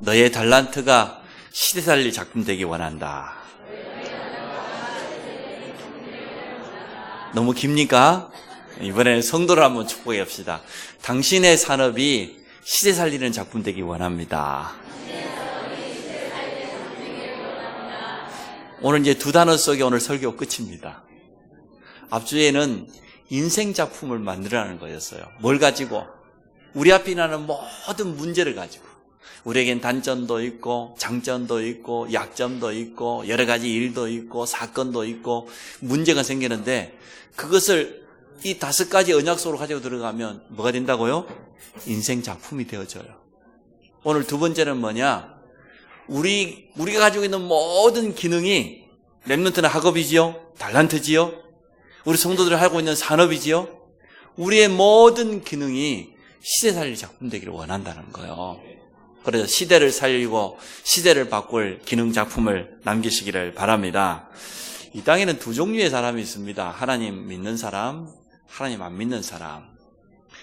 너의 달란트가 시대 살릴 작품 되기 원한다. 너무 깁니까? 이번에는 성도를 한번 축복해 봅시다. 당신의 산업이 시대 살리는 작품 되기 원합니다. 오늘 이제 두 단어 속에 오늘 설교 끝입니다. 앞주에는 인생 작품을 만들라는 거였어요. 뭘 가지고? 우리 앞에 있는 모든 문제를 가지고. 우리에겐 단점도 있고 장점도 있고 약점도 있고 여러 가지 일도 있고 사건도 있고 문제가 생기는데 그것을 이 5가지 언약 속으로 가지고 들어가면 뭐가 된다고요? 인생 작품이 되어져요. 오늘 두 번째는 뭐냐? 우리가 가지고 있는 모든 기능이 렘넌트는 학업이지요? 달란트지요? 우리 성도들이 하고 있는 산업이지요? 우리의 모든 기능이 시대 살릴 작품 되기를 원한다는 거예요. 그래서 시대를 살리고 시대를 바꿀 기능 작품을 남기시기를 바랍니다. 이 땅에는 두 종류의 사람이 있습니다. 하나님 믿는 사람, 하나님 안 믿는 사람.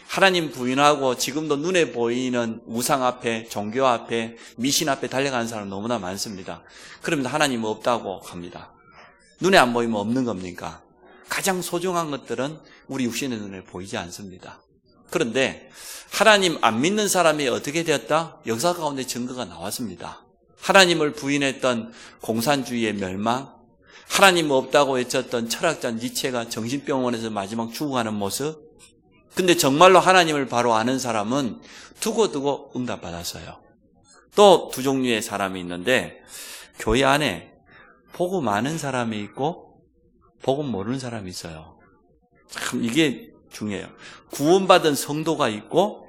하나님 부인하고 지금도 눈에 보이는 우상 앞에, 종교 앞에, 미신 앞에 달려가는 사람 너무나 많습니다. 그러면 하나님 없다고 합니다. 눈에 안 보이면 없는 겁니까? 가장 소중한 것들은 우리 육신의 눈에 보이지 않습니다. 그런데 하나님 안 믿는 사람이 어떻게 되었다? 역사 가운데 증거가 나왔습니다. 하나님을 부인했던 공산주의의 멸망, 하나님 없다고 외쳤던 철학자 니체가 정신병원에서 마지막 죽어가는 모습. 근데 정말로 하나님을 바로 아는 사람은 두고두고 응답받았어요. 또 두 종류의 사람이 있는데 교회 안에 복음 아는 사람이 있고 복음 모르는 사람이 있어요. 참 이게 중요해요. 구원받은 성도가 있고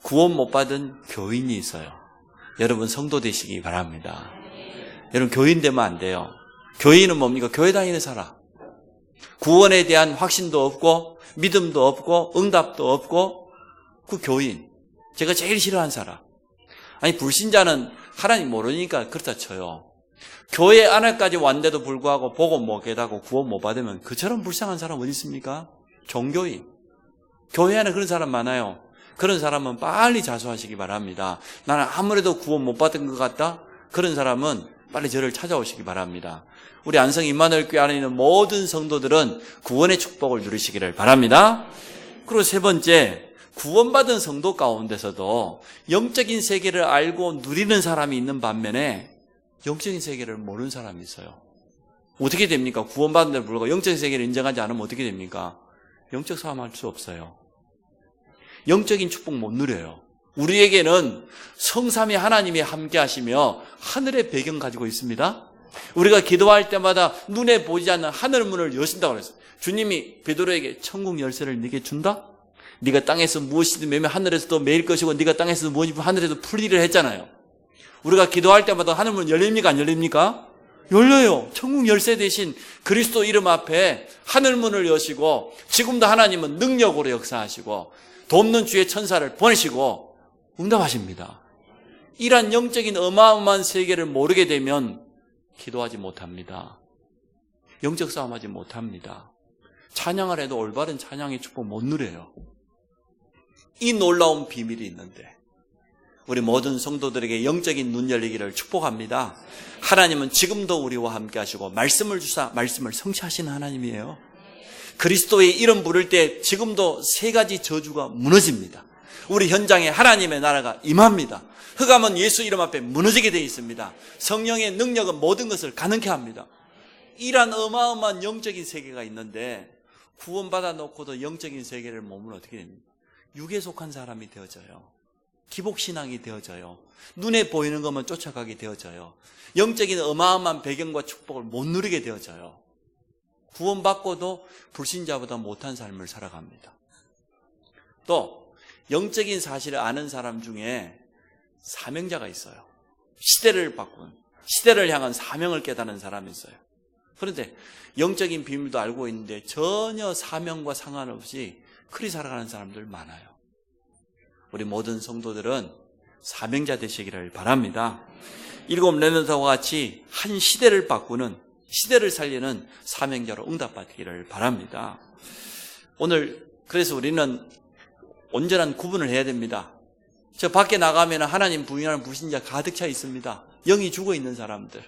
구원 못 받은 교인이 있어요. 여러분 성도 되시기 바랍니다. 여러분 교인 되면 안 돼요. 교인은 뭡니까? 교회 다니는 사람. 구원에 대한 확신도 없고 믿음도 없고 응답도 없고 그 교인. 제가 제일 싫어하는 사람. 아니 불신자는 하나님 모르니까 그렇다 쳐요. 교회 안에까지 왔는데도 불구하고 복음 못 깨닫고 구원 못 받으면 그처럼 불쌍한 사람 어디 있습니까? 종교인. 교회 안에 그런 사람 많아요. 그런 사람은 빨리 자수하시기 바랍니다. 나는 아무래도 구원 못 받은 것 같다? 그런 사람은 빨리 저를 찾아오시기 바랍니다. 우리 안성 임마누엘 교회 안에 있는 모든 성도들은 구원의 축복을 누리시기를 바랍니다. 그리고 세 번째, 구원받은 성도 가운데서도 영적인 세계를 알고 누리는 사람이 있는 반면에 영적인 세계를 모르는 사람이 있어요. 어떻게 됩니까? 구원받은 데를 불구하고 영적인 세계를 인정하지 않으면 어떻게 됩니까? 영적 싸움할 수 없어요. 영적인 축복 못 누려요. 우리에게는 성삼위 하나님이 함께 하시며 하늘의 배경 가지고 있습니다. 우리가 기도할 때마다 눈에 보이지 않는 하늘 문을 여신다고 그랬어요. 주님이 베드로에게 천국 열쇠를 네게 준다? 네가 땅에서 무엇이든 매면 하늘에서도 매일 것이고 네가 땅에서 무엇이든 하늘에서 풀리를 했잖아요. 우리가 기도할 때마다 하늘 문 열립니까? 안 열립니까? 열려요. 천국 열쇠 대신 그리스도 이름 앞에 하늘문을 여시고 지금도 하나님은 능력으로 역사하시고 돕는 주의 천사를 보내시고 응답하십니다. 이러한 영적인 어마어마한 세계를 모르게 되면 기도하지 못합니다. 영적 싸움하지 못합니다. 찬양을 해도 올바른 찬양의 축복 못 누려요. 이 놀라운 비밀이 있는데 우리 모든 성도들에게 영적인 눈 열리기를 축복합니다. 하나님은 지금도 우리와 함께 하시고 말씀을 주사 말씀을 성취하시는 하나님이에요. 그리스도의 이름 부를 때 지금도 3가지 저주가 무너집니다. 우리 현장에 하나님의 나라가 임합니다. 흑암은 예수 이름 앞에 무너지게 되어 있습니다. 성령의 능력은 모든 것을 가능케 합니다. 이란 어마어마한 영적인 세계가 있는데 구원받아 놓고도 영적인 세계를 몸은 어떻게 됩니까? 육에 속한 사람이 되어져요. 기복신앙이 되어져요. 눈에 보이는 것만 쫓아가게 되어져요. 영적인 어마어마한 배경과 축복을 못 누리게 되어져요. 구원받고도 불신자보다 못한 삶을 살아갑니다. 또 영적인 사실을 아는 사람 중에 사명자가 있어요. 시대를 바꾼, 시대를 향한 사명을 깨닫는 사람이 있어요. 그런데 영적인 비밀도 알고 있는데 전혀 사명과 상관없이 그리 살아가는 사람들 많아요. 우리 모든 성도들은 사명자 되시기를 바랍니다. 7 렘넌트와 같이 한 시대를 바꾸는, 시대를 살리는 사명자로 응답받기를 바랍니다. 오늘 그래서 우리는 온전한 구분을 해야 됩니다. 저 밖에 나가면 하나님 부인하는 불신자 가득 차 있습니다. 영이 죽어 있는 사람들.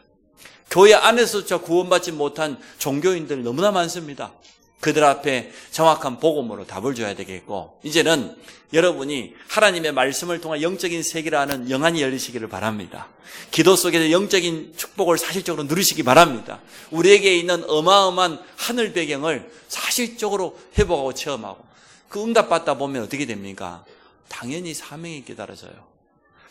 교회 안에서조차 구원받지 못한 종교인들 너무나 많습니다. 그들 앞에 정확한 복음으로 답을 줘야 되겠고, 이제는 여러분이 하나님의 말씀을 통한 영적인 세계를 아는 영안이 열리시기를 바랍니다. 기도 속에서 영적인 축복을 사실적으로 누리시기 바랍니다. 우리에게 있는 어마어마한 하늘 배경을 사실적으로 회복하고 체험하고, 그 응답받다 보면 어떻게 됩니까? 당연히 사명이 깨달아져요.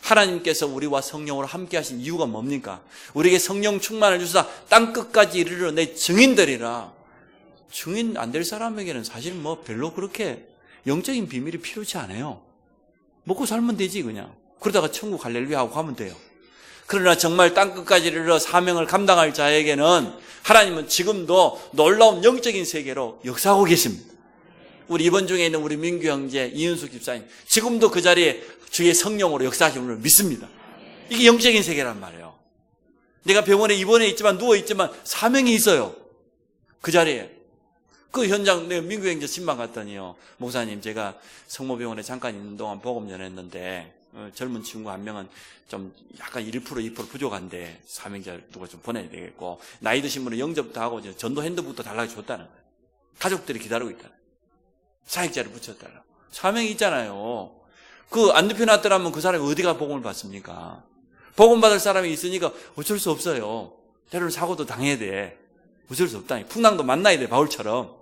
하나님께서 우리와 성령으로 함께 하신 이유가 뭡니까? 우리에게 성령 충만을 주사 땅끝까지 이르러 내 증인들이라. 증인 안 될 사람에게는 사실 별로 그렇게 영적인 비밀이 필요치 않아요. 먹고 살면 되지 그냥. 그러다가 천국 할렐루야 하고 가면 돼요. 그러나 정말 땅끝까지 이르러 사명을 감당할 자에게는 하나님은 지금도 놀라운 영적인 세계로 역사하고 계십니다. 우리 이번 중에 있는 우리 민규 형제, 이은숙 집사님, 지금도 그 자리에 주의 성령으로 역사하심을 믿습니다. 이게 영적인 세계란 말이에요. 내가 병원에 입원해 있지만, 누워있지만 사명이 있어요. 그 자리에. 그 현장, 내가 민규 형제 신방 갔더니요, 목사님, 제가 성모병원에 잠깐 있는 동안 복음 전했는데, 젊은 친구 한 명은 좀 약간 1%, 2% 부족한데, 사명자 누가 좀 보내야 되겠고, 나이 드신 분은 영접도 하고, 전도 핸드북도 달라고 줬다는 거예요. 가족들이 기다리고 있다는 거예요. 사역자를 붙였다라. 사명이 있잖아요. 그 안 눕혀놨더라면 그 사람이 어디가 복음을 받습니까? 복음 받을 사람이 있으니까 어쩔 수 없어요. 때로는 사고도 당해야 돼. 어쩔 수 없다. 풍랑도 만나야 돼, 바울처럼.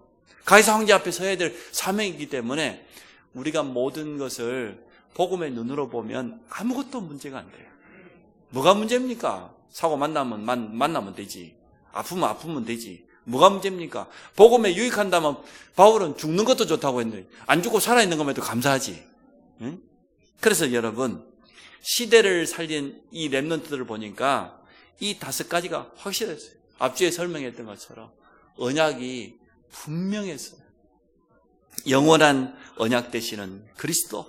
가이사 황제 앞에 서야 될 사명이기 때문에 우리가 모든 것을 복음의 눈으로 보면 아무것도 문제가 안 돼요. 뭐가 문제입니까? 사고 만나면 되지. 아프면 되지. 뭐가 문제입니까? 복음에 유익한다면 바울은 죽는 것도 좋다고 했는데 안 죽고 살아있는 것에도 감사하지. 응? 그래서 여러분, 시대를 살린 이 렘넌트들을 보니까 이 5가지가 확실했어요. 앞주에 설명했던 것처럼 언약이 분명했어요. 영원한 언약 되시는 그리스도.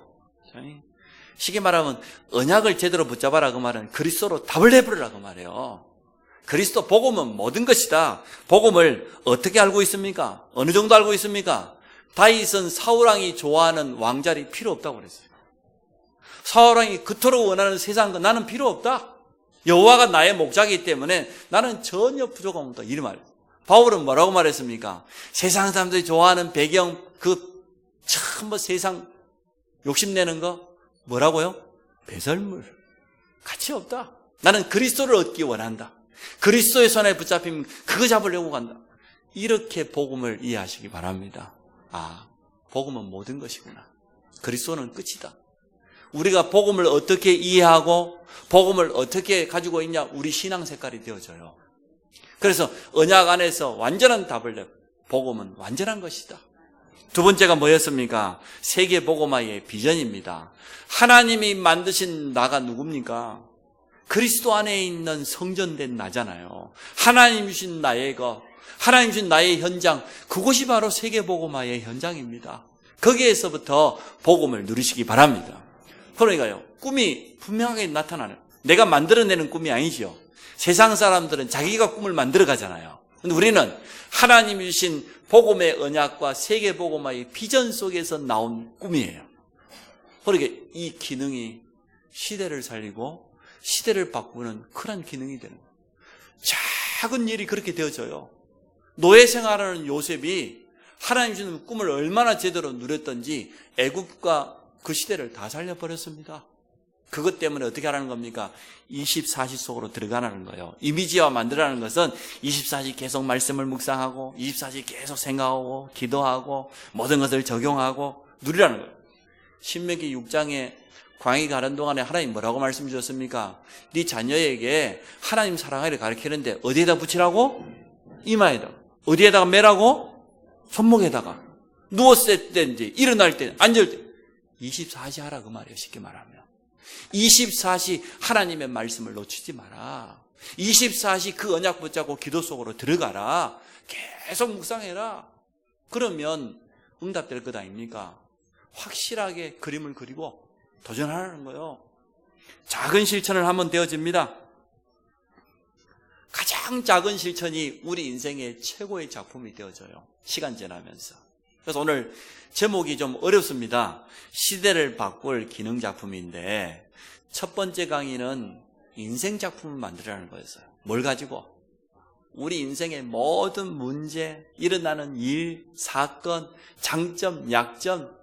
쉽게 말하면 언약을 제대로 붙잡아라 그 말은 그리스도로 답을 내버리라 그 말이에요. 그리스도 복음은 모든 것이다. 복음을 어떻게 알고 있습니까? 어느 정도 알고 있습니까? 다윗은 사울왕이 좋아하는 왕자리 필요 없다고 그랬어요. 사울왕이 그토록 원하는 세상과 나는 필요 없다. 여호와가 나의 목자이기 때문에 나는 전혀 부족함 없다. 이 말이에요. 바울은 뭐라고 말했습니까? 세상 사람들이 좋아하는 배경, 참 세상 욕심내는 거 뭐라고요? 배설물. 가치 없다. 나는 그리스도를 얻기 원한다. 그리스도의 손에 붙잡히면 그거 잡으려고 간다. 이렇게 복음을 이해하시기 바랍니다. 복음은 모든 것이구나. 그리스도는 끝이다. 우리가 복음을 어떻게 이해하고 복음을 어떻게 가지고 있냐, 우리 신앙 색깔이 되어져요. 그래서 언약 안에서 완전한 답을 내고 복음은 완전한 것이다. 두 번째가 뭐였습니까? 세계 복음화의 비전입니다. 하나님이 만드신 나가 누굽니까? 그리스도 안에 있는 성전된 나잖아요. 하나님 주신 나의 것, 하나님 주신 나의 현장, 그곳이 바로 세계 복음화의 현장입니다. 거기에서부터 복음을 누리시기 바랍니다. 그러니까요, 꿈이 분명하게 나타나는, 내가 만들어내는 꿈이 아니죠. 세상 사람들은 자기가 꿈을 만들어 가잖아요. 근데 우리는 하나님이 주신 복음의 언약과 세계 복음화의 비전 속에서 나온 꿈이에요. 그러니까 이 기능이 시대를 살리고 시대를 바꾸는 큰 기능이 되는 거예요. 작은 일이 그렇게 되어져요. 노예 생활하는 요셉이 하나님 주는 꿈을 얼마나 제대로 누렸던지 애굽과 그 시대를 다 살려버렸습니다. 그것 때문에 어떻게 하라는 겁니까? 24시 속으로 들어가라는 거예요. 이미지화 만들라는 것은 24시 계속 말씀을 묵상하고 24시 계속 생각하고 기도하고 모든 것을 적용하고 누리라는 거예요. 신명기 6장에 광야 가는 동안에 하나님 뭐라고 말씀 주셨습니까? 네 자녀에게 하나님 사랑하기를 가르치는데 어디에다 붙이라고? 이마에다. 어디에다가 매라고? 손목에다가. 누웠을 때인지 일어날 때 앉을 때 24시 하라 그 말이에요. 쉽게 말하면 24시 하나님의 말씀을 놓치지 마라. 24시 그 언약 붙잡고 기도 속으로 들어가라. 계속 묵상해라. 그러면 응답될 것 아닙니까? 확실하게 그림을 그리고 도전하라는 거예요. 작은 실천을 하면 되어집니다. 가장 작은 실천이 우리 인생의 최고의 작품이 되어져요. 시간 지나면서. 그래서 오늘 제목이 좀 어렵습니다. 시대를 바꿀 기능작품인데 첫 번째 강의는 인생작품을 만들라는 거였어요. 뭘 가지고? 우리 인생의 모든 문제, 일어나는 일, 사건, 장점, 약점,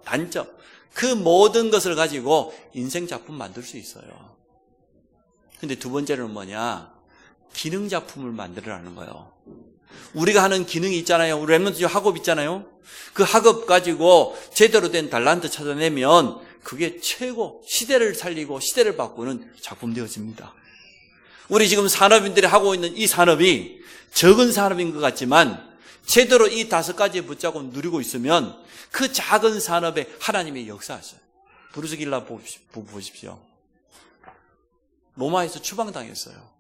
단점, 그 모든 것을 가지고 인생작품 만들 수 있어요. 근데 두 번째는 뭐냐? 기능작품을 만들라는 거예요. 우리가 하는 기능이 있잖아요. 우리 랩런트 학업 있잖아요. 그 학업 가지고 제대로 된 달란트 찾아내면 그게 최고, 시대를 살리고 시대를 바꾸는 작품 되어집니다. 우리 지금 산업인들이 하고 있는 이 산업이 적은 산업인 것 같지만 제대로 이 5가지 붙잡고 누리고 있으면 그 작은 산업에 하나님의 역사하셔요. 브루스길라 보십시오. 로마에서 추방당했어요.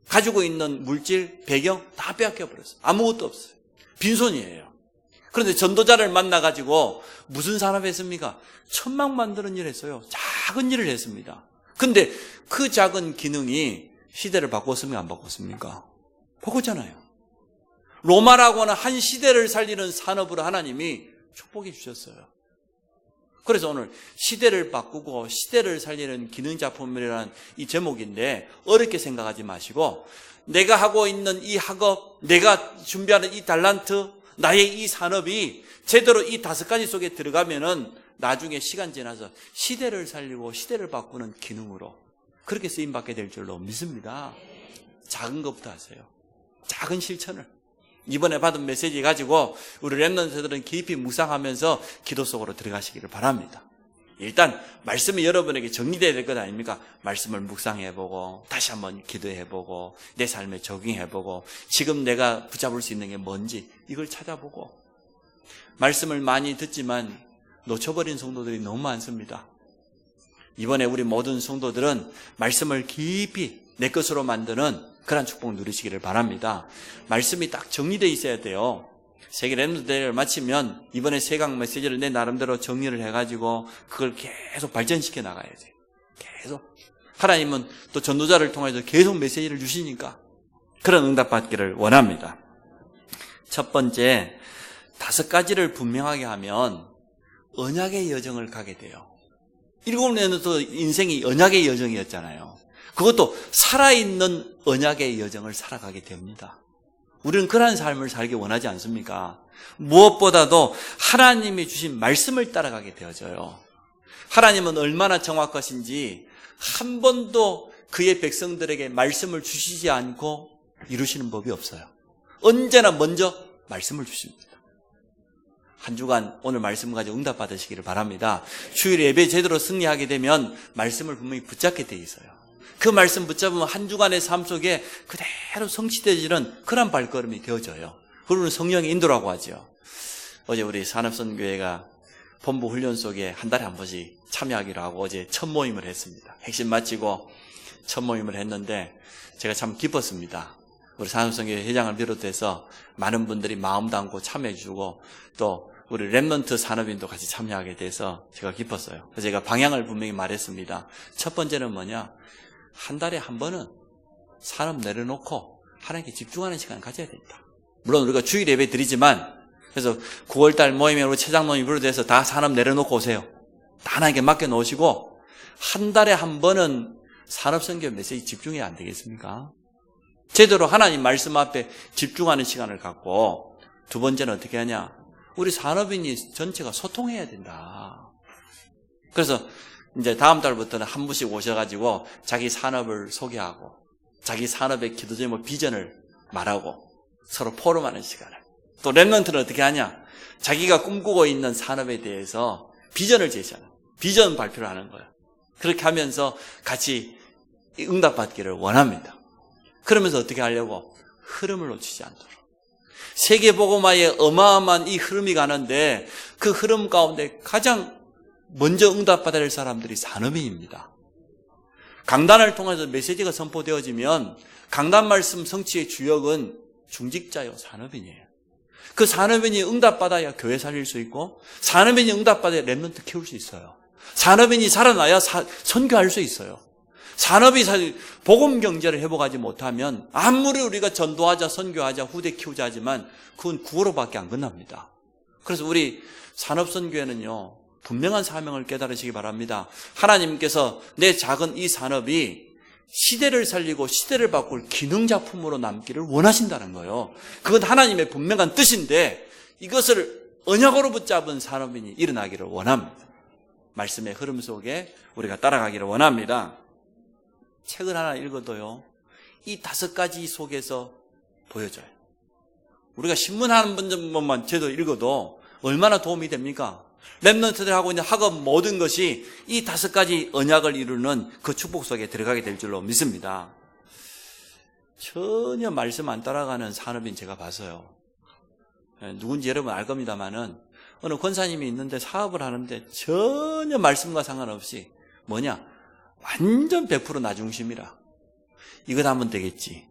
가지고 있는 물질, 배경 다 빼앗겨버렸어요. 아무것도 없어요. 빈손이에요. 그런데 전도자를 만나가지고 무슨 산업에 했습니까? 천막 만드는 일을 했어요. 작은 일을 했습니다. 근데 그 작은 기능이 시대를 바꿨습니까? 안 바꿨습니까? 바꿨잖아요. 로마라고는 한 시대를 살리는 산업으로 하나님이 축복해 주셨어요. 그래서 오늘 시대를 바꾸고 시대를 살리는 기능작품이라는 이 제목인데 어렵게 생각하지 마시고 내가 하고 있는 이 학업, 내가 준비하는 이 달란트, 나의 이 산업이 제대로 이 5가지 속에 들어가면은 나중에 시간 지나서 시대를 살리고 시대를 바꾸는 기능으로 그렇게 쓰임받게 될 줄로 믿습니다. 작은 것부터 하세요. 작은 실천을. 이번에 받은 메시지 가지고 우리 랩런트들은 깊이 묵상하면서 기도 속으로 들어가시기를 바랍니다. 일단 말씀이 여러분에게 정리되어야 될 것 아닙니까? 말씀을 묵상해보고 다시 한번 기도해보고 내 삶에 적용해보고 지금 내가 붙잡을 수 있는 게 뭔지 이걸 찾아보고 말씀을 많이 듣지만 놓쳐버린 성도들이 너무 많습니다. 이번에 우리 모든 성도들은 말씀을 깊이 내 것으로 만드는 그런 축복 누리시기를 바랍니다. 말씀이 딱 정리되어 있어야 돼요. 세계 랩런트 대회를 마치면 이번에 3강 메시지를 내 나름대로 정리를 해가지고 그걸 계속 발전시켜 나가야 돼요. 계속. 하나님은 또 전도자를 통해서 계속 메시지를 주시니까 그런 응답 받기를 원합니다. 첫 번째, 5가지를 분명하게 하면 언약의 여정을 가게 돼요. 7년도 인생이 언약의 여정이었잖아요. 그것도 살아있는 언약의 여정을 살아가게 됩니다. 우리는 그러한 삶을 살기 원하지 않습니까? 무엇보다도 하나님이 주신 말씀을 따라가게 되어져요. 하나님은 얼마나 정확하신지 한 번도 그의 백성들에게 말씀을 주시지 않고 이루시는 법이 없어요. 언제나 먼저 말씀을 주십니다. 한 주간 오늘 말씀 가지고 응답 받으시기를 바랍니다. 주일 예배 제대로 승리하게 되면 말씀을 분명히 붙잡게 돼 있어요. 그 말씀 붙잡으면 한 주간의 삶 속에 그대로 성취되지는 그런 발걸음이 되어져요. 그러면 성령의 인도라고 하죠. 어제 우리 산업선교회가 본부 훈련 속에 한 달에 한 번씩 참여하기로 하고 어제 첫 모임을 했습니다. 핵심 마치고 첫 모임을 했는데 제가 참 기뻤습니다. 우리 산업선교회 회장을 비롯해서 많은 분들이 마음 담고 참여해 주고 또 우리 랩런트 산업인도 같이 참여하게 돼서 제가 기뻤어요. 그래서 제가 방향을 분명히 말했습니다. 첫 번째는 뭐냐? 한 달에 한 번은 산업 내려놓고 하나님께 집중하는 시간을 가져야 된다. 물론 우리가 주일 예배 드리지만 그래서 9월달 모임에 우리 최장로님 비롯해서 다 산업 내려놓고 오세요. 다 하나님께 맡겨놓으시고 한 달에 한 번은 산업선교 메시지 집중해야 안 되겠습니까? 제대로 하나님 말씀 앞에 집중하는 시간을 갖고 두 번째는 어떻게 하냐? 우리 산업인이 전체가 소통해야 된다. 그래서 이제 다음 달부터는 한 분씩 오셔가지고 자기 산업을 소개하고 자기 산업의 기도 제목 비전을 말하고 서로 포럼하는 시간을. 또 랩런트는 어떻게 하냐? 자기가 꿈꾸고 있는 산업에 대해서 비전을 제시하는, 비전 발표를 하는 거예요. 그렇게 하면서 같이 응답받기를 원합니다. 그러면서 어떻게 하려고? 흐름을 놓치지 않도록. 세계복음화에 어마어마한 이 흐름이 가는데 그 흐름 가운데 가장 먼저 응답받아야 할 사람들이 산업인입니다. 강단을 통해서 메시지가 선포되어지면 강단 말씀 성취의 주역은 중직자요, 산업인이에요. 그 산업인이 응답받아야 교회 살릴 수 있고 산업인이 응답받아야 랩런트 키울 수 있어요. 산업인이 살아나야 선교할 수 있어요. 산업이 복음 경제를 회복하지 못하면 아무리 우리가 전도하자, 선교하자, 후대 키우자 하지만 그건 구호로밖에 안 끝납니다. 그래서 우리 산업선교회는요, 분명한 사명을 깨달으시기 바랍니다. 하나님께서 내 작은 이 산업이 시대를 살리고 시대를 바꿀 기능작품으로 남기를 원하신다는 거예요. 그건 하나님의 분명한 뜻인데 이것을 언약으로 붙잡은 산업인이 일어나기를 원합니다. 말씀의 흐름 속에 우리가 따라가기를 원합니다. 책을 하나 읽어도요, 이 5가지 속에서 보여줘요. 우리가 신문 한 번만 제도 읽어도 얼마나 도움이 됩니까? 랩런트들이 하고 있는 학업 모든 것이 이 5가지 언약을 이루는 그 축복 속에 들어가게 될 줄로 믿습니다. 전혀 말씀 안 따라가는 산업인 제가 봐서요. 누군지 여러분 알 겁니다만은 어느 권사님이 있는데 사업을 하는데 전혀 말씀과 상관없이 뭐냐? 완전 100% 나중심이라. 이것 하면 되겠지.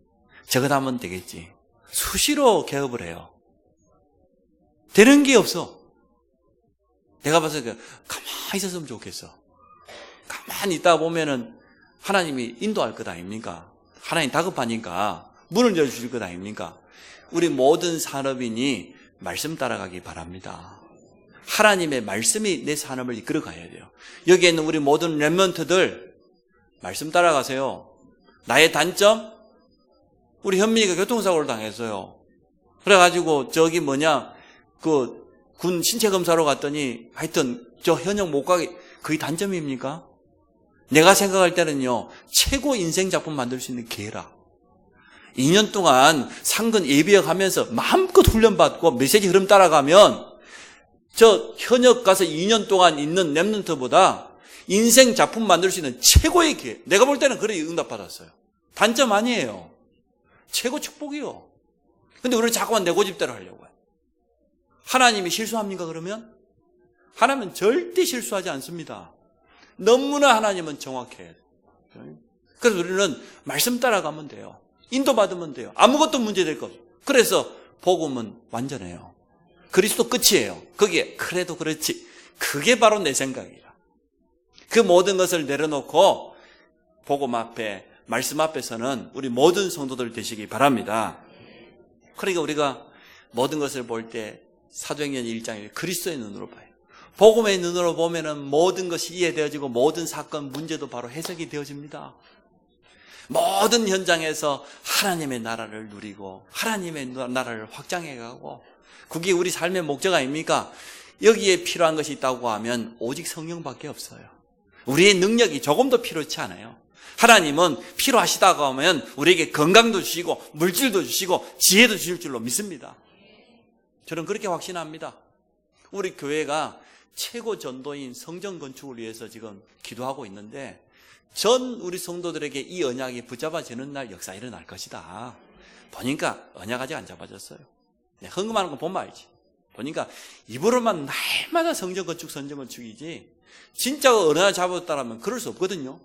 저것 하면 되겠지. 수시로 개업을 해요. 되는 게 없어. 내가 봐서 가만히 있었으면 좋겠어. 가만히 있다 보면은 하나님이 인도할 것 아닙니까? 하나님 다급하니까 문을 열어주실 것 아닙니까? 우리 모든 산업인이 말씀 따라가기 바랍니다. 하나님의 말씀이 내 산업을 이끌어 가야 돼요. 여기에 있는 우리 모든 렘넌트들 말씀 따라가세요. 나의 단점? 우리 현민이가 교통사고를 당했어요. 그래가지고 군 신체 검사로 갔더니 하여튼 저 현역 못 가게, 그게 단점입니까? 내가 생각할 때는요, 최고 인생 작품 만들 수 있는 기회라. 2년 동안 상근 예비역 하면서 마음껏 훈련받고 메시지 흐름 따라가면 저 현역 가서 2년 동안 있는 랩런트보다 인생 작품 만들 수 있는 최고의 기회. 내가 볼 때는 그래 응답받았어요. 단점 아니에요. 최고 축복이요. 근데 우리는 자꾸만 내 고집대로 하려고 해요. 하나님이 실수합니까 그러면? 하나님은 절대 실수하지 않습니다. 너무나 하나님은 정확해요. 그래서 우리는 말씀 따라가면 돼요. 인도받으면 돼요. 아무것도 문제될 것 없어요. 그래서 복음은 완전해요. 그리스도 끝이에요. 그게 그래도 그렇지. 그게 바로 내 생각이라. 그 모든 것을 내려놓고 복음 앞에, 말씀 앞에서는 우리 모든 성도들 되시기 바랍니다. 그러니까 우리가 모든 것을 볼 때 사도행전 1장에 그리스도의 눈으로 봐요. 복음의 눈으로 보면은 모든 것이 이해되어지고 모든 사건, 문제도 바로 해석이 되어집니다. 모든 현장에서 하나님의 나라를 누리고 하나님의 나라를 확장해가고 그게 우리 삶의 목적 아닙니까? 여기에 필요한 것이 있다고 하면 오직 성령밖에 없어요. 우리의 능력이 조금도 필요치 않아요. 하나님은 필요하시다고 하면 우리에게 건강도 주시고 물질도 주시고 지혜도 주실 줄로 믿습니다. 저는 그렇게 확신합니다. 우리 교회가 최고 전도인 성전 건축을 위해서 지금 기도하고 있는데 전 우리 성도들에게 이 언약이 붙잡아지는 날 역사 일어날 것이다. 보니까 언약 아직 안 잡아졌어요. 헌금하는 거 보면 알지. 보니까 입으로만 날마다 성전 건축이지 진짜 언약 잡았다라면 그럴 수 없거든요.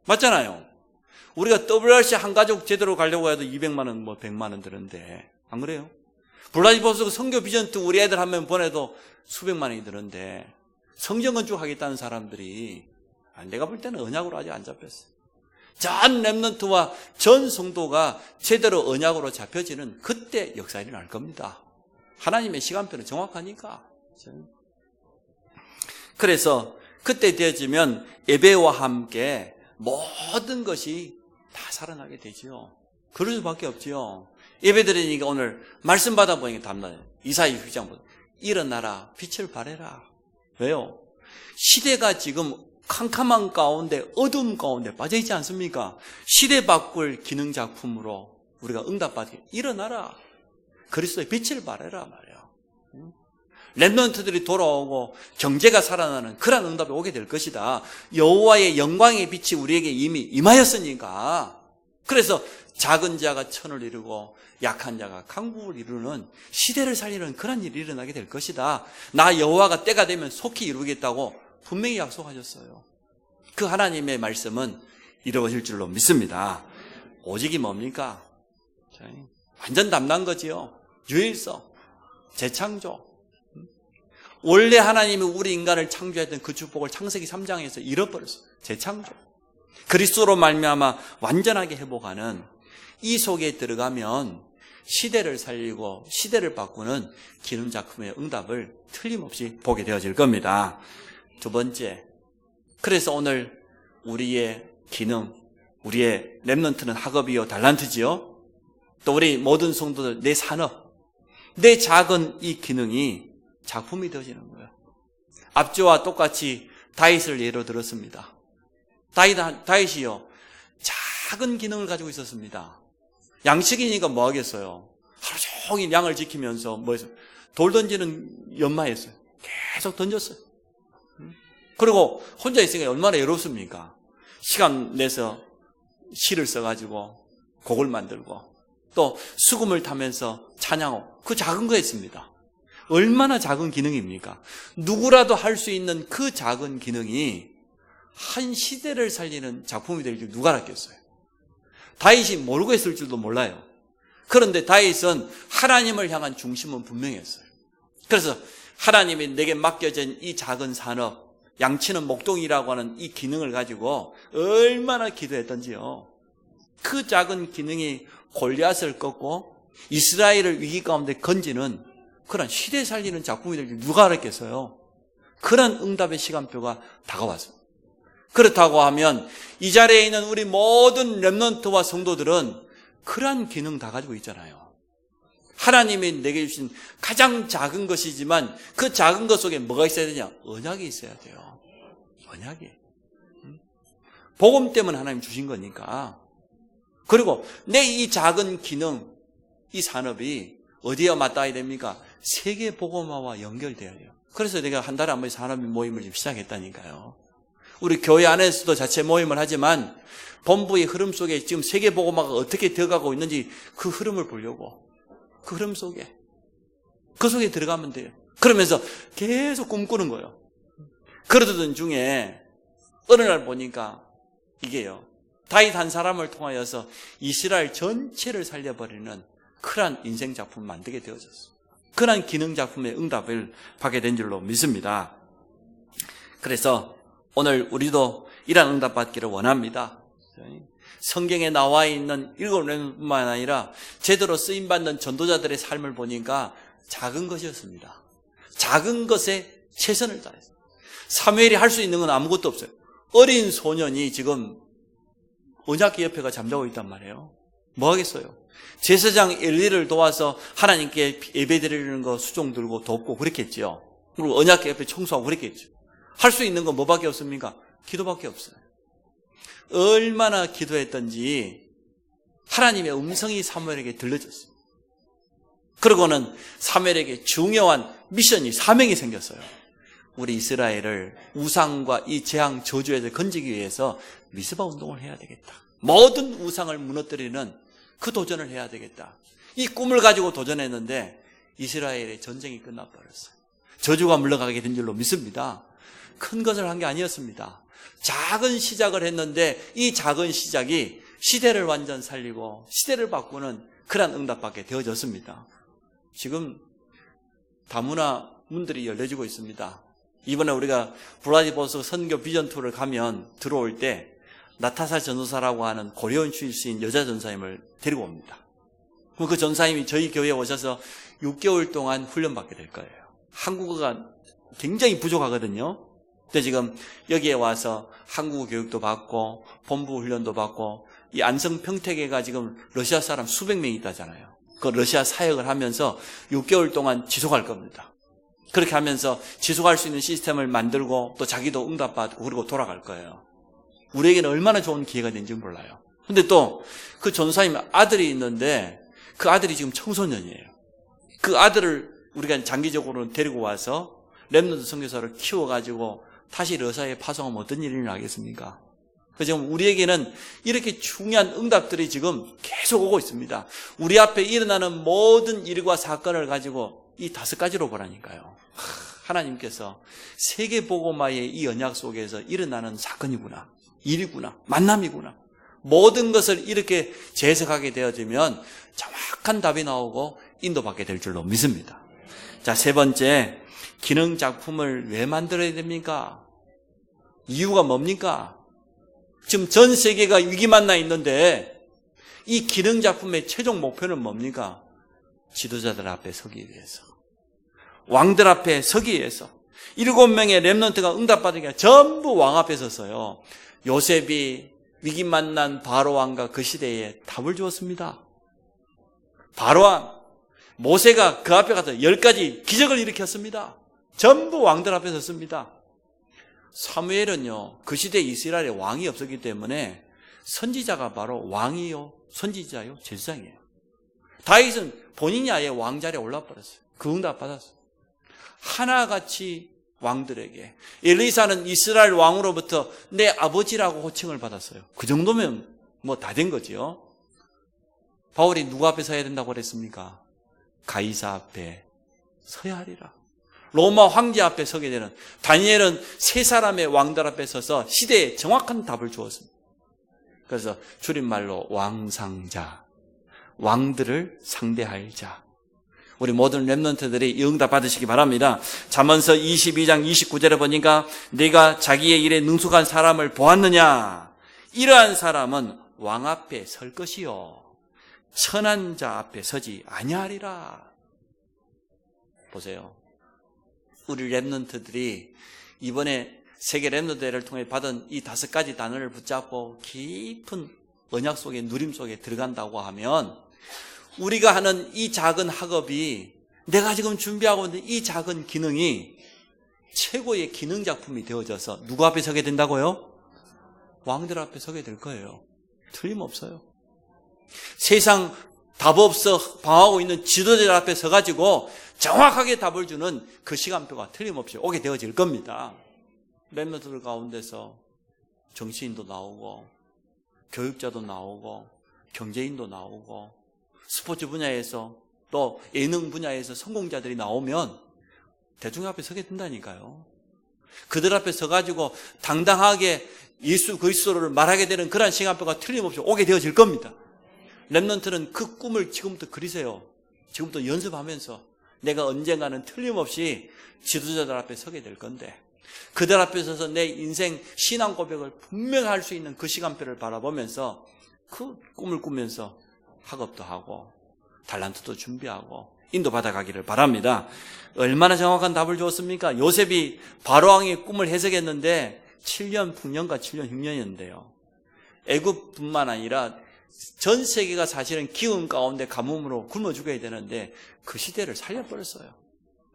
맞잖아요. 우리가 WRC 한 가족 제대로 가려고 해도 200만 원, 100만 원 드는데 안 그래요? 블라디보스토크 선교 비전트 우리 애들 한 명 보내도 수백만 원이 드는데 성전 건축하겠다는 사람들이 내가 볼 때는 언약으로 아직 안 잡혔어요. 전 렘넌트와 전 성도가 제대로 언약으로 잡혀지는 그때 역사 일어날 겁니다. 하나님의 시간표는 정확하니까. 그래서 그때 되어지면 예배와 함께 모든 것이 다 살아나게 되지요. 그럴 수밖에 없지요. 예배 드리니까 오늘 말씀 받아보니까 답나요. 이사야 6장 보세요. 일어나라 빛을 발해라. 왜요? 시대가 지금 캄캄한 가운데 어두움 가운데 빠져있지 않습니까? 시대 바꿀 기능작품으로 우리가 응답받게 일어나라. 그리스도의 빛을 발해라 말이에요. 렘넌트들이 돌아오고 경제가 살아나는 그런 응답이 오게 될 것이다. 여호와의 영광의 빛이 우리에게 이미 임하였으니까. 그래서 작은 자가 천을 이루고 약한 자가 강국을 이루는 시대를 살리는 그런 일이 일어나게 될 것이다. 나 여호와가 때가 되면 속히 이루겠다고 분명히 약속하셨어요. 그 하나님의 말씀은 이루어질 줄로 믿습니다. 오직이 뭡니까? 완전 담난 거지요. 유일성, 재창조. 원래 하나님이 우리 인간을 창조했던 그 축복을 창세기 3장에서 잃어버렸어요. 재창조. 그리스도로 말미암아 완전하게 회복하는 이 속에 들어가면 시대를 살리고 시대를 바꾸는 기능 작품의 응답을 틀림없이 보게 되어질 겁니다. 두 번째, 그래서 오늘 우리의 기능, 우리의 렘넌트는 학업이요 달란트지요. 또 우리 모든 성도들, 내 산업, 내 작은 이 기능이 작품이 되어지는 거예요. 앞주와 똑같이 다윗을 예로 들었습니다. 다윗이요 작은 기능을 가지고 있었습니다. 양식이니까 뭐 하겠어요? 하루 종일 양을 지키면서 뭐했어요? 돌 던지는 연마했어요. 계속 던졌어요. 그리고 혼자 있으니까 얼마나 외롭습니까? 시간 내서 시를 써가지고 곡을 만들고 또 수금을 타면서 찬양하고 그 작은 거 했습니다. 얼마나 작은 기능입니까? 누구라도 할 수 있는 그 작은 기능이 한 시대를 살리는 작품이 될 줄 누가 알았겠어요? 다윗이 모르고 했을 줄도 몰라요. 그런데 다윗은 하나님을 향한 중심은 분명했어요. 그래서 하나님이 내게 맡겨진 이 작은 산업, 양치는 목동이라고 하는 이 기능을 가지고 얼마나 기도했던지요. 그 작은 기능이 골리앗을 꺾고 이스라엘을 위기 가운데 건지는 그런 시대 살리는 작품이 될 줄 누가 알았겠어요? 그런 응답의 시간표가 다가왔습니다. 그렇다고 하면 이 자리에 있는 우리 모든 렘넌트와 성도들은 그러한 기능 다 가지고 있잖아요. 하나님이 내게 주신 가장 작은 것이지만 그 작은 것 속에 뭐가 있어야 되냐? 언약이 있어야 돼요. 언약이. 복음 때문에 하나님 주신 거니까. 그리고 내 이 작은 기능, 이 산업이 어디에 맞닿아야 됩니까? 세계 복음화와 연결돼야 돼요. 그래서 내가 한 달에 한 번씩 산업 모임을 시작했다니까요. 우리 교회 안에서도 자체 모임을 하지만 본부의 흐름 속에 지금 세계 복음화가 어떻게 되어가고 있는지 그 흐름을 보려고, 그 흐름 속에, 그 속에 들어가면 돼요. 그러면서 계속 꿈꾸는 거예요. 그러던 중에 어느 날 보니까 이게요, 다윗 한 사람을 통하여서 이스라엘 전체를 살려버리는 그러한 인생 작품을 만들게 되어졌어요. 그러한 기능 작품의 응답을 받게 된 줄로 믿습니다. 그래서 오늘 우리도 이러한 응답 받기를 원합니다. 성경에 나와 있는 7렘뿐만 아니라 제대로 쓰임받는 전도자들의 삶을 보니까 작은 것이었습니다. 작은 것에 최선을 다했어요. 사무엘이 할 수 있는 건 아무것도 없어요. 어린 소년이 지금 언약궤 옆에가 잠자고 있단 말이에요. 뭐 하겠어요? 제사장 엘리를 도와서 하나님께 예배드리는 거 수종 들고 돕고 그랬겠죠. 그리고 언약궤 옆에 청소하고 그랬겠죠. 할 수 있는 건 뭐밖에 없습니까? 기도밖에 없어요. 얼마나 기도했던지 하나님의 음성이 사무엘에게 들려졌어요. 그러고는 사무엘에게 중요한 미션이, 사명이 생겼어요. 우리 이스라엘을 우상과 이 재앙 저주에서 건지기 위해서 미스바 운동을 해야 되겠다. 모든 우상을 무너뜨리는 그 도전을 해야 되겠다. 이 꿈을 가지고 도전했는데 이스라엘의 전쟁이 끝나버렸어요. 저주가 물러가게 된 줄로 믿습니다. 큰 것을 한 게 아니었습니다. 작은 시작을 했는데 이 작은 시작이 시대를 완전 살리고 시대를 바꾸는 그런 응답받게 되어졌습니다. 지금 다문화 문들이 열려지고 있습니다. 이번에 우리가 블라디보스토크 선교 비전 투어를 가면 들어올 때 나타사 전도사라고 하는 고려원 출신 여자 전사님을 데리고 옵니다. 그럼 그 전사님이 저희 교회에 오셔서 6개월 동안 훈련받게 될 거예요. 한국어가 굉장히 부족하거든요. 근데 지금 여기에 와서 한국어 교육도 받고 본부 훈련도 받고 이 안성 평택에가 지금 러시아 사람 수백 명이 있다잖아요. 그 러시아 사역을 하면서 6개월 동안 지속할 겁니다. 그렇게 하면서 지속할 수 있는 시스템을 만들고 또 자기도 응답받고 그리고 돌아갈 거예요. 우리에게는 얼마나 좋은 기회가 된지 몰라요. 근데 또 그 전사님 아들이 있는데 그 아들이 지금 청소년이에요. 그 아들을 우리가 장기적으로 데리고 와서 렘넌트 선교사를 키워가지고 다시 러시아에 파송하면 어떤 일이 나겠습니까? 그래서 지금 우리에게는 이렇게 중요한 응답들이 지금 계속 오고 있습니다. 우리 앞에 일어나는 모든 일과 사건을 가지고 이 5가지로 보라니까요. 하나님께서 세계복음화의 이 언약 속에서 일어나는 사건이구나, 일이구나, 만남이구나, 모든 것을 이렇게 재해석하게 되어지면 정확한 답이 나오고 인도받게 될 줄로 믿습니다. 자, 세 번째, 기능 작품을 왜 만들어야 됩니까? 이유가 뭡니까? 지금 전 세계가 위기 만나 있는데 이 기능 작품의 최종 목표는 뭡니까? 지도자들 앞에 서기 위해서, 왕들 앞에 서기 위해서 7명의 렘넌트가 응답받은 게 전부 왕 앞에 섰어요. 요셉이 위기 만난 바로왕과 그 시대에 답을 주었습니다. 바로왕, 모세가 그 앞에 가서 10가지 기적을 일으켰습니다. 전부 왕들 앞에 섰습니다. 사무엘은요, 그 시대에 이스라엘에 왕이 없었기 때문에 선지자가 바로 왕이요, 선지자요, 제사장이에요. 다윗은 본인이 아예 왕자리에 올라버렸어요. 그 응답 받았어요. 하나같이 왕들에게, 엘리사는 이스라엘 왕으로부터 내 아버지라고 호칭을 받았어요. 그 정도면 뭐 다 된 거죠. 바울이 누구 앞에 서야 된다고 그랬습니까? 가이사 앞에 서야 하리라. 로마 황제 앞에 서게 되는, 다니엘은 세 사람의 왕들 앞에 서서 시대에 정확한 답을 주었습니다. 그래서 줄임말로 왕상자, 왕들을 상대할 자. 우리 모든 렘넌트들이 이 응답 받으시기 바랍니다. 잠언서 22장 29절에 보니까 네가 자기의 일에 능숙한 사람을 보았느냐? 이러한 사람은 왕 앞에 설 것이요, 천한 자 앞에 서지 아니하리라. 보세요. 우리 렘넌트들이 이번에 세계 렘넌트 대회를 통해 받은 이 5가지 단어를 붙잡고 깊은 언약 속에, 누림 속에 들어간다고 하면, 우리가 하는 이 작은 학업이, 내가 지금 준비하고 있는 이 작은 기능이 최고의 기능 작품이 되어져서 누구 앞에 서게 된다고요? 왕들 앞에 서게 될 거예요. 틀림없어요. 세상 답 없어 방황하고 있는 지도자들 앞에 서가지고 정확하게 답을 주는 그 시간표가 틀림없이 오게 되어질 겁니다. 렘넌트들 가운데서 정치인도 나오고, 교육자도 나오고, 경제인도 나오고, 스포츠 분야에서 또 예능 분야에서 성공자들이 나오면 대중의 앞에 서게 된다니까요. 그들 앞에 서가지고 당당하게 예수 그리스도를 말하게 되는 그런 시간표가 틀림없이 오게 되어질 겁니다. 렘넌트는 그 꿈을 지금부터 그리세요. 지금부터 연습하면서 내가 언젠가는 틀림없이 지도자들 앞에 서게 될 건데, 그들 앞에 서서 내 인생 신앙 고백을 분명히 할 수 있는 그 시간표를 바라보면서 그 꿈을 꾸면서 학업도 하고 달란트도 준비하고 인도받아 가기를 바랍니다. 얼마나 정확한 답을 주었습니까? 요셉이 바로왕의 꿈을 해석했는데 7년 풍년과 7년 흉년이었는데요. 애굽뿐만 아니라 전 세계가 사실은 기운 가운데 가뭄으로 굶어 죽어야 되는데 그 시대를 살려버렸어요.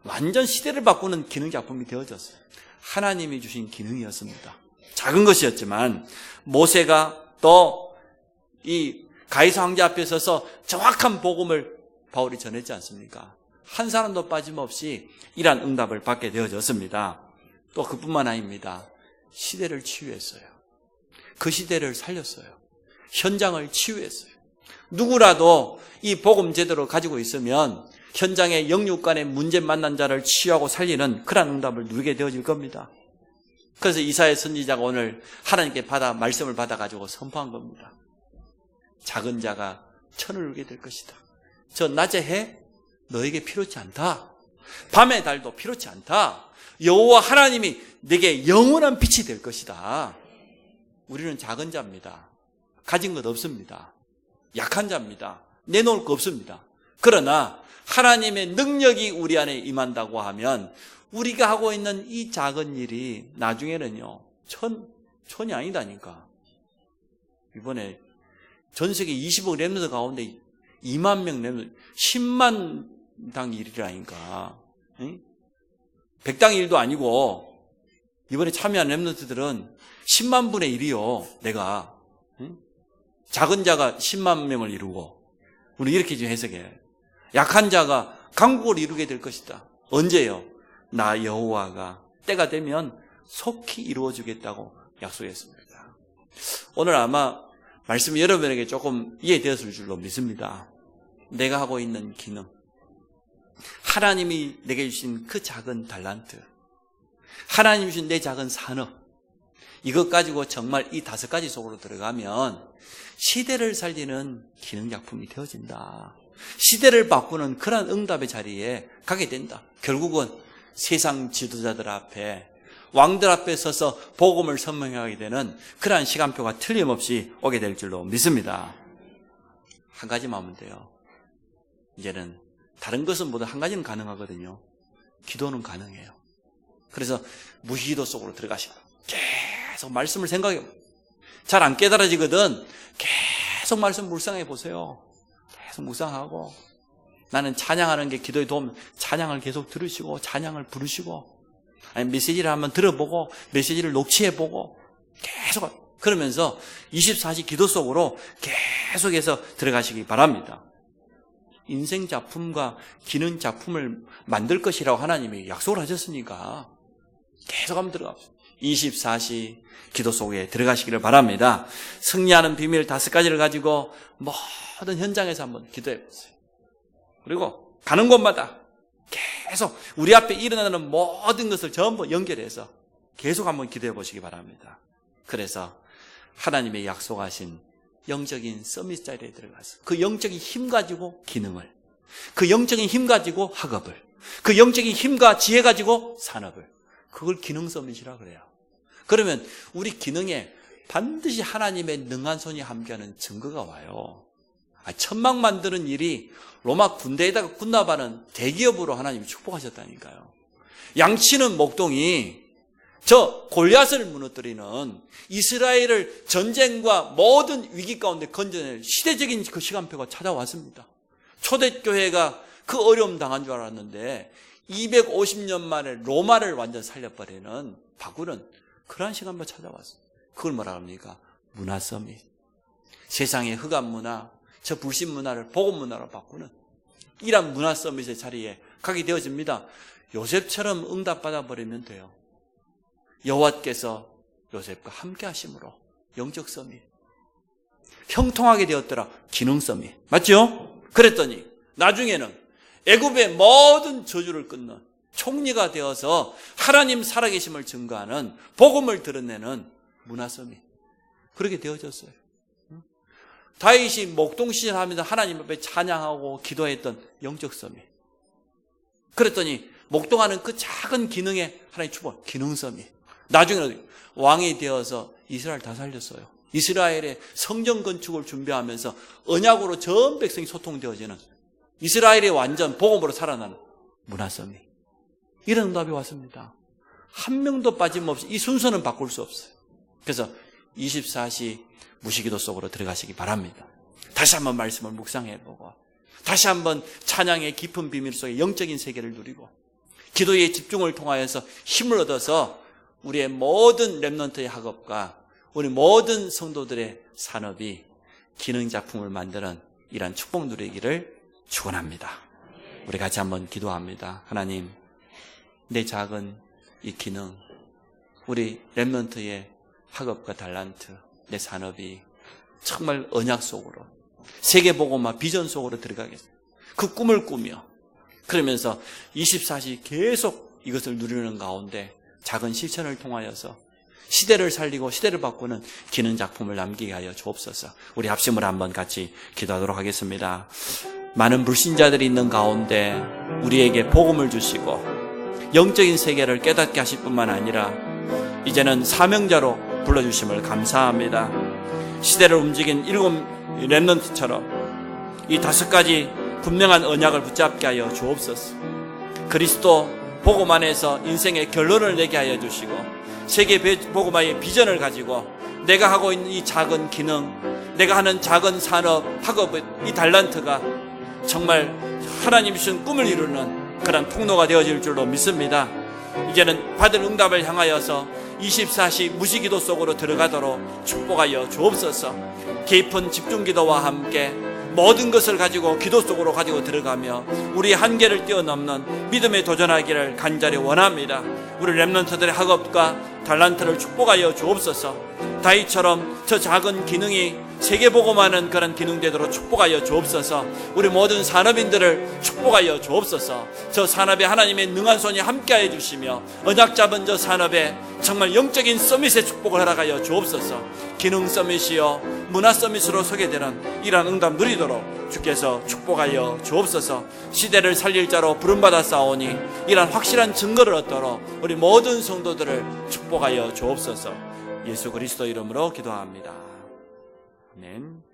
완전 시대를 바꾸는 기능 작품이 되어졌어요. 하나님이 주신 기능이었습니다. 작은 것이었지만 모세가 또 이 가이사 황제 앞에 서서 정확한 복음을 바울이 전했지 않습니까? 한 사람도 빠짐없이 이러한 응답을 받게 되어졌습니다. 또 그뿐만 아닙니다. 시대를 치유했어요. 그 시대를 살렸어요. 현장을 치유했어요. 누구라도 이 복음 제대로 가지고 있으면 현장의 영육 간의 문제 만난 자를 치유하고 살리는 그런 응답을 누리게 되어질 겁니다. 그래서 이사야 선지자가 오늘 하나님께 말씀을 받아가지고 선포한 겁니다. 작은 자가 천을 이루게 될 것이다. 저 낮의 해 너에게 필요치 않다. 밤의 달도 필요치 않다. 여호와 하나님이 내게 영원한 빛이 될 것이다. 우리는 작은 자입니다. 가진 것 없습니다. 약한 자입니다. 내놓을 거 없습니다. 그러나 하나님의 능력이 우리 안에 임한다고 하면 우리가 하고 있는 이 작은 일이 나중에는요, 천이 아니다니까. 이번에 전 세계 20억 렘넌트 가운데 2만 명 렘넌트, 10만 당 일이라니까. 100당 일도 아니고 이번에 참여한 렘넌트들은 10만 분의 1이요. 내가 작은 자가 10만 명을 이루고, 우리 이렇게 좀 해석해. 약한 자가 강국을 이루게 될 것이다. 언제요? 나 여호와가 때가 되면 속히 이루어주겠다고 약속했습니다. 오늘 아마 말씀이 여러분에게 조금 이해되었을 줄로 믿습니다. 내가 하고 있는 기능, 하나님이 내게 주신 그 작은 달란트, 하나님이 주신 내 작은 산업, 이것 가지고 정말 이 5가지 속으로 들어가면 시대를 살리는 기능작품이 되어진다. 시대를 바꾸는 그런 응답의 자리에 가게 된다. 결국은 세상 지도자들 앞에, 왕들 앞에 서서 복음을 선명하게 되는 그러한 시간표가 틀림없이 오게 될 줄로 믿습니다. 한 가지만 하면 돼요. 이제는 다른 것은 모두 한 가지는 가능하거든요. 기도는 가능해요. 그래서 무기도 속으로 들어가시고 계속 말씀을 생각해. 잘 안 깨달아지거든. 계속 말씀 묵상해 보세요. 계속 묵상하고, 나는 찬양하는 게 기도에 도움, 찬양을 계속 들으시고 찬양을 부르시고, 아니 메시지를 한번 들어보고 메시지를 녹취해보고 계속 그러면서 24시 기도 속으로 계속해서 들어가시기 바랍니다. 인생 작품과 기능 작품을 만들 것이라고 하나님이 약속을 하셨으니까 계속 한번 들어갑시다. 24시 기도 속에 들어가시기를 바랍니다. 승리하는 비밀 5가지를 가지고 모든 현장에서 한번 기도해 보세요. 그리고 가는 곳마다 계속 우리 앞에 일어나는 모든 것을 전부 연결해서 계속 한번 기도해 보시기 바랍니다. 그래서 하나님의 약속하신 영적인 서밋 자리에 들어가서 그 영적인 힘 가지고 기능을, 그 영적인 힘 가지고 학업을, 그 영적인 힘과 지혜 가지고 산업을, 그걸 기능 서밋이라 그래요. 그러면 우리 기능에 반드시 하나님의 능한 손이 함께하는 증거가 와요. 천막 만드는 일이 로마 군대에다가 군납하는 대기업으로 하나님이 축복하셨다니까요. 양치는 목동이 저 골리앗을 무너뜨리는 이스라엘을 전쟁과 모든 위기 가운데 건져낼 시대적인 그 시간표가 찾아왔습니다. 초대교회가 그 어려움 당한 줄 알았는데 250년 만에 로마를 완전 살려버리는 바꾸는 그러한 시간표 찾아왔어요. 그걸 뭐라 합니까? 문화 서밋. 세상의 흑암 문화, 저 불신 문화를 복음 문화로 바꾸는 이런 문화 서밋의 자리에 가게 되어집니다. 요셉처럼 응답받아 버리면 돼요. 여호와께서 요셉과 함께 하심으로 영적 서밋. 형통하게 되었더라. 기능 서밋. 맞죠? 그랬더니 나중에는 애굽의 모든 저주를 끊는 총리가 되어서 하나님 살아계심을 증거하는 복음을 드러내는 문화 서밋. 그렇게 되어졌어요. 다윗이 목동시절 하면서 하나님 앞에 찬양하고 기도했던 영적 서밋. 그랬더니 목동하는 그 작은 기능에 하나님 축복, 기능 서밋. 나중에는 왕이 되어서 이스라엘 다 살렸어요. 이스라엘의 성전 건축을 준비하면서 언약으로 전 백성이 소통되어지는 이스라엘의 완전 복음으로 살아나는 문화 서밋. 이런 응답이 왔습니다. 한 명도 빠짐없이 이 순서는 바꿀 수 없어요. 그래서 24시 무시기도 속으로 들어가시기 바랍니다. 다시 한번 말씀을 묵상해보고 다시 한번 찬양의 깊은 비밀 속에 영적인 세계를 누리고 기도의 집중을 통하여서 힘을 얻어서 우리의 모든 렘넌트의 학업과 우리 모든 성도들의 산업이 기능작품을 만드는 이러한 축복 누리기를 축원합니다. 우리 같이 한번 기도합니다. 하나님, 내 작은 이 기능, 우리 렘넌트의 학업과 달란트, 내 산업이 정말 언약 속으로 세계복음화 비전 속으로 들어가겠습니다. 그 꿈을 꾸며 그러면서 24시 계속 이것을 누리는 가운데 작은 실천을 통하여서 시대를 살리고 시대를 바꾸는 기능 작품을 남기게 하여 주옵소서. 우리 합심을 한번 같이 기도하도록 하겠습니다. 많은 불신자들이 있는 가운데 우리에게 복음을 주시고 영적인 세계를 깨닫게 하실 뿐만 아니라 이제는 사명자로 불러주심을 감사합니다. 시대를 움직인 7 렘넌트처럼 이 5가지 분명한 언약을 붙잡게 하여 주옵소서. 그리스도 복음 안에서 인생의 결론을 내게 하여 주시고 세계 복음화의 비전을 가지고 내가 하고 있는 이 작은 기능, 내가 하는 작은 산업, 학업의 이 달란트가 정말 하나님 주신 꿈을 이루는 그런 통로가 되어질 줄로 믿습니다. 이제는 받은 응답을 향하여서 24시 무시기도 속으로 들어가도록 축복하여 주옵소서. 깊은 집중기도와 함께 모든 것을 가지고 기도 속으로 가지고 들어가며 우리의 한계를 뛰어넘는 믿음에 도전하기를 간절히 원합니다. 우리 렘넌트들의 학업과 달란트를 축복하여 주옵소서. 다윗처럼 저 작은 기능이 세계복음하는 그런 기능 되도록 축복하여 주옵소서. 우리 모든 산업인들을 축복하여 주옵소서. 저 산업에 하나님의 능한 손이 함께하여 주시며 언약 잡은 저 산업에 정말 영적인 서밋의 축복을 허락하여 주옵소서. 기능 서밋이요 문화 서밋으로 소개되는 이러한 응답 누리도록 주께서 축복하여 주옵소서. 시대를 살릴 자로 부름받아 싸우니 이러한 확실한 증거를 얻도록 우리 모든 성도들을 축복하여 주옵소서. 예수 그리스도 이름으로 기도합니다. 아멘.